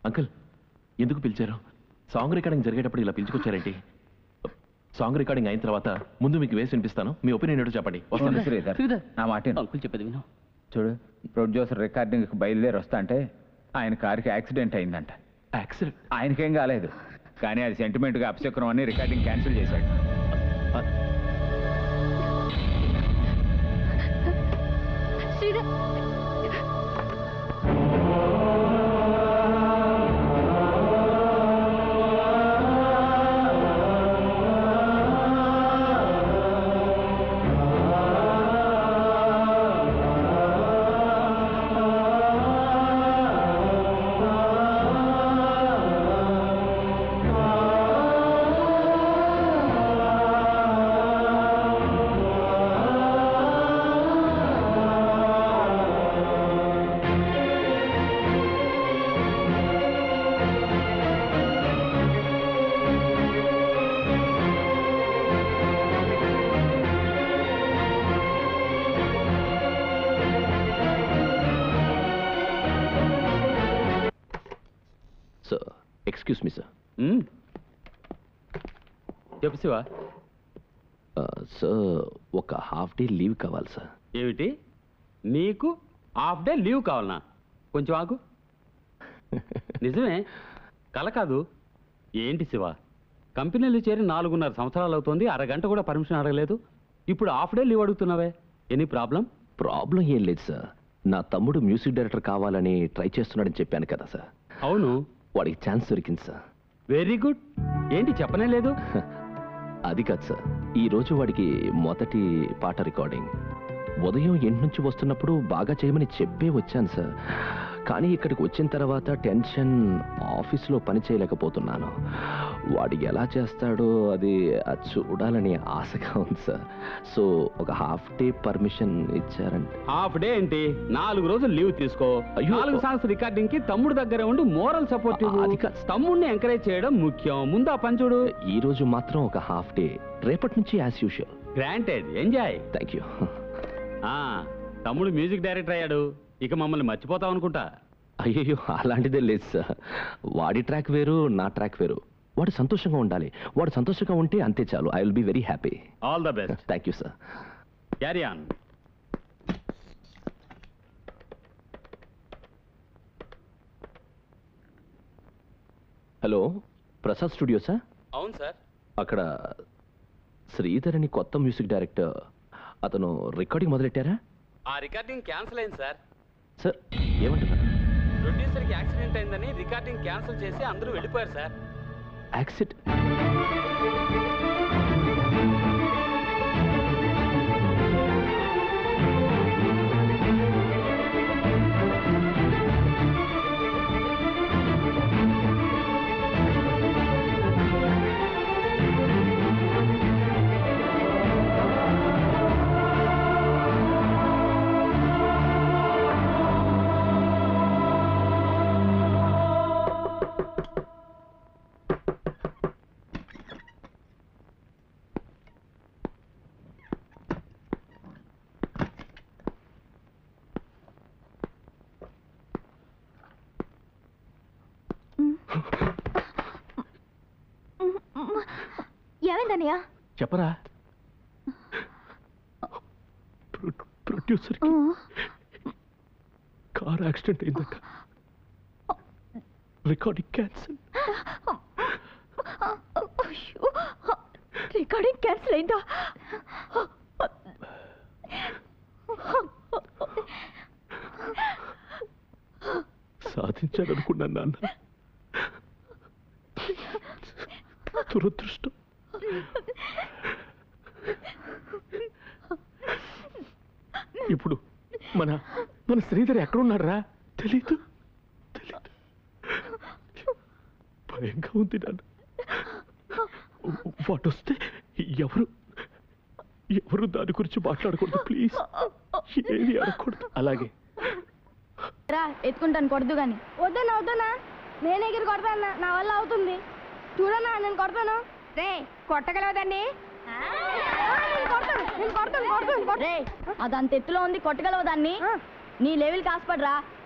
Uncle ఎందుకు పిలిచారు? Song recording జరిగేటప్పుడు ఇలా పిలుచుకొచ్చారేంటి? సాంగ్ రికార్డింగ్ అయిన తర్వాత ముందు మీకు వేసి వినిపిస్తాను, మీ ఒపీనియన్ ఏంటో చెప్పండి. నా మాట అంకుల్ చెప్పేది విను. చూడు, ప్రొడ్యూసర్ రికార్డింగ్కి బయలుదేరి వస్తా అంటే ఆయన కారుకి యాక్సిడెంట్ అయిందంట. యాక్సిడెంట్? ఆయనకేం కాలేదు, కానీ అది సెంటిమెంట్గా అపశకునం అని రికార్డింగ్ క్యాన్సిల్ చేశాడు. Excuse me sir. చెప్పు శివ. సార్ ఒక హాఫ్ డే లీవ్ కావాలి సార్. ఏమిటి, నీకు హాఫ్ డే లీవ్ కావాలనా? కొంచెం ఆగు. నిజమే, కల కాదు. ఏంటి శివ, కంపెనీలు చేరి 4.5 సంవత్సరాలు అవుతుంది, అరగంట కూడా పర్మిషన్ అడగలేదు, ఇప్పుడు హాఫ్ డే లీవ్ అడుగుతున్నావే? Any problem? ప్రాబ్లం ఏం లేదు సార్, నా తమ్ముడు మ్యూజిక్ డైరెక్టర్ కావాలని ట్రై చేస్తున్నాడని చెప్పాను కదా సార్. అవును, వాడికి ఛాన్స్ దొరికింది సార్. Very good. ఏంటి చెప్పనే లేదు? అది కాదు సార్, ఈరోజు వాడికి మొదటి పాట రికార్డింగ్. ఉదయం 8 నుంచి వస్తున్నప్పుడు బాగా చేయమని చెప్పే వచ్చాను సార్, కానీ ఇక్కడికి వచ్చిన తర్వాత టెన్షన్, ఆఫీస్లో పని చేయలేకపోతున్నాను. వాడు ఎలా చేస్తాడో అది చూడాలని ఆశగా ఉంది సార్. సో ఒక హాఫ్ డే పర్మిషన్ ఇచ్చారంటే. హాఫ్ డే ఏంటి, 4 రోజులు లీవ్ తీసుకో. 4 సాంగ్స్ రికార్డింగ్ కి తమ్ముడు దగ్గర ఉండి మోరల్ సపోర్ట్ తమ్ముడిని ఎంకరేజ్ చేయడం ముఖ్యం. ముందు ఆ పని చూడు. ఈ రోజు మాత్రం ఒక హాఫ్ డే, రేపటి నుంచి as usual. Granted, enjoy. Thank you. తమ్ముడు మ్యూజిక్ డైరెక్టర్ అయ్యాడు, ఇక మమ్మల్ని మర్చిపోతావు అనుకుంటా. అయ్యో అలాంటిదే లేదు సార్, వాడి ట్రాక్ వేరు, నా ట్రాక్ వేరు. వాడు సంతోషంగా ఉండాలి, వాడు సంతోషంగా ఉంటే అంతే చాలు. I will be very happy. All the best. Thank you sir. Carry on. Hello, Prasad studio sir? అవును సార్. అక్కడ శ్రీధర్ అని కొత్త మ్యూజిక్ డైరెక్టర్, అతను రికార్డింగ్ మొదలెట్టారా? ఆ రికార్డింగ్ క్యాన్సిల్ అయింది సార్. సార్ ఏమంటున్నారు? ప్రొడ్యూసర్కి యాక్సిడెంట్ అయిందని రికార్డింగ్ క్యాన్సిల్ చేసి అందరూ వెళ్ళిపోయారు సార్. యాక్సిడెంట్? ఏమైందన్నయ్య? చెప్పరా. ప్రొడ్యూసర్ కార్ యాక్సిడెంట్ అయిందట, రికార్డింగ్ క్యాన్సిల్. రికార్డింగ్ క్యాన్సిల్ అయిందా? సాధించాలనుకున్నాను నాన్న, దురదృష్టం. ఇప్పుడు మన మన శ్రీధర్ ఎక్కడున్నారా? తెలీదు. భయంగా ఉంది నాన్న. వాడు వస్తే ఎవరు దాని గురించి మాట్లాడకూడదు ప్లీజ్. ఏది అడగకూడదు. అలాగే రా, ఎత్తుకుంటాను, కొడదు గాని. వద్దనా, నేను ఎగిరి కొడతాను, నా వల్ల అవుతుంది. చూడన్నా, నేను కొడతాను. రే, కొట్టగలవదండి. అదంత ఎత్తులో ఉంది, కొట్టగలవు దాన్ని. నీ లెవెల్ కాస్పడ్రా.